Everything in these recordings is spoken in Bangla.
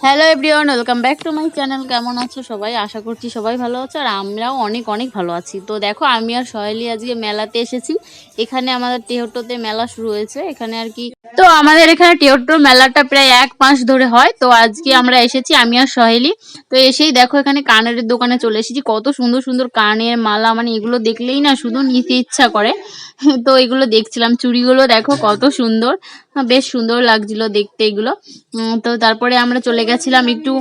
Hello everyone, welcome back to my channel. কেমন আছো সবাই? আশা করছি সবাই ভালো আছো, আর আমরাও অনেক অনেক ভালো আছি। তো দেখো, আমি আর সহেলি আজকে মেলাতে এসেছি। এখানে আমাদের টেহট্টোতে মেলা শুরু হয়েছে এখানে আর কি। তো আমাদের এখানে টেহট্টো মেলাটা প্রায় 1 মাস ধরে হয়। তো আজকে আমরা এসেছি আমি আর সহেলি। তো এসেই দেখো, এখানে কানের দোকানে চলে এসেছি। কত সুন্দর সুন্দর কানের মালা, মানে এগুলো দেখলেই না শুধু নিতে ইচ্ছা করে। তো এগুলো দেখছিলাম, চুড়িগুলো দেখো কত সুন্দর, বেশ সুন্দর লাগছিল দেখতে এগুলো। তো তারপরে আমরা চলে গেছিলাম একটু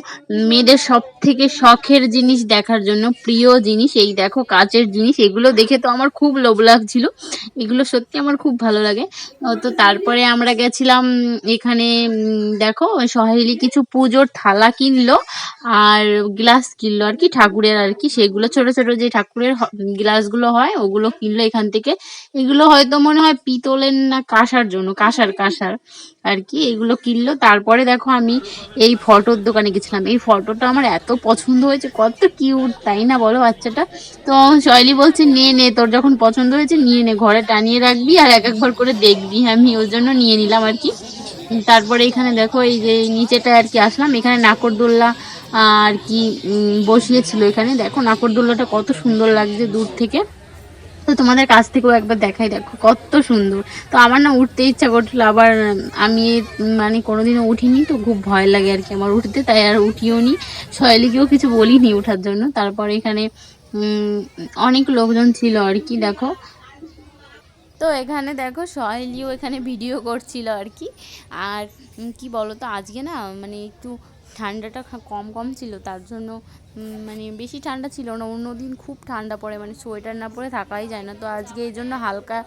মেয়েদের সব থেকে শখের জিনিস দেখার জন্য, প্রিয় জিনিস এই দেখো কাচের জিনিস। এগুলো দেখে তো আমার খুব লোভ লাগছিল, এগুলো সত্যি আমার খুব ভালো লাগে। তো তারপরে আমরা গেছিলাম এখানে, দেখো সহেলি কিছু পুজোর থালা কিনলো আর গ্লাস কিনলো আর কি, ঠাকুরের আর কি। সেগুলো ছোট ছোট যে ঠাকুরের গ্লাসগুলো হয় ওগুলো কিনলো এখান থেকে। এগুলো হয়তো মনে হয় পিতলের না কাঁসার জন্য, কাঁসার আর কি, এগুলো কিনলো। তারপরে দেখো আমি এই ফটোর দোকানে গেছিলাম। এই ফটোটা আমার এত পছন্দ হয়েছে, কত কিউট তাই না বলো বাচ্চাটা? তো শৈলী বলছে নে নে, তোর যখন পছন্দ হয়েছে নিয়ে নে, ঘরে টানিয়ে রাখবি আর এক একবার করে দেখবি। আমি ওই জন্য নিয়ে নিলাম আর কি। তারপরে এখানে দেখো এই যে নিচেটা আর কি আসলাম, এখানে নাকরদোল্লা আর কি বসিয়েছিল। এখানে দেখো নাকরদোল্লাটা কত সুন্দর লাগছে দূর থেকে। তো তোমাদের কাছ থেকেও একবার দেখাই, দেখো কত সুন্দর। তো আমার না উঠতে ইচ্ছা করছিল, আবার আমি মানে কোনোদিনও উঠিনি, তো খুব ভয় লাগে আর কি আমার উঠতে, তাই আর উঠিও নি। সহেলিকেও কিছু বলিনি ওঠার জন্য। তারপরে এখানে অনেক লোকজন ছিল আর কি দেখো। তো এখানে দেখো সহেলিও এখানে ভিডিও করছিল আর কি। আর কি বলো তো, আজকে না মানে একটু ঠান্ডাটা কম কম ছিল, তার জন্য মানে বেশি ঠান্ডা ছিল না। অন্যদিন খুব ঠান্ডা পড়ে, মানে সোয়েটার না পরে থাকাই যায় না। তো আজকে এই জন্য হালকা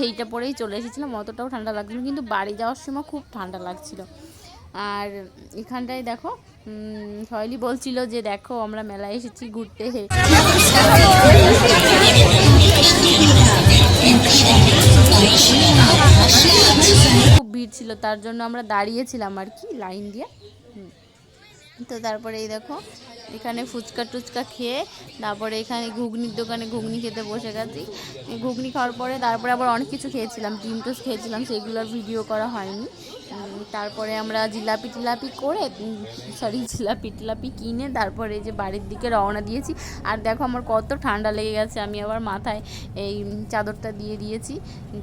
এইটা পরেই চলে এসেছিলাম, অতটাও ঠান্ডা লাগছিল, কিন্তু বাড়ি যাওয়ার সময় খুব ঠান্ডা লাগছিল। আর এখানটায় দেখো সহেলি বলছিল যে দেখো আমরা মেলায় এসেছি ঘুরতে। খুব ভিড় ছিল, তার জন্য আমরা দাঁড়িয়েছিলাম আর কি লাইন দিয়ে। তো তারপরে এই দেখো এখানে ফুচকা টুচকা খেয়ে, তারপরে এখানে ঘুগনির দোকানে ঘুগনি খেতে বসে গেছি। ঘুগনি খাওয়ার পরে তারপরে আবার অনেক কিছু খেয়েছিলাম, ডিম টোস্ট খেয়েছিলাম, সেগুলোর ভিডিও করা হয়নি। তারপরে আমরা জিলাপি টিলাপি করে, জিলাপি টিলাপি কিনে তারপরে যে বাড়ির দিকে রওনা দিয়েছি। আর দেখো আমার কত ঠান্ডা লেগে গেছে, আমি আবার মাথায় এই চাদরটা দিয়ে দিয়েছি,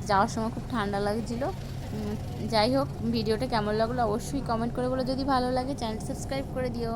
যাওয়ার সময় খুব ঠান্ডা লাগছিলো। যাই হোক, ভিডিওটা কেমন লাগলো অবশ্যই কমেন্ট করে বলো। যদি ভালো লাগে চ্যানেল সাবস্ক্রাইব করে দিও।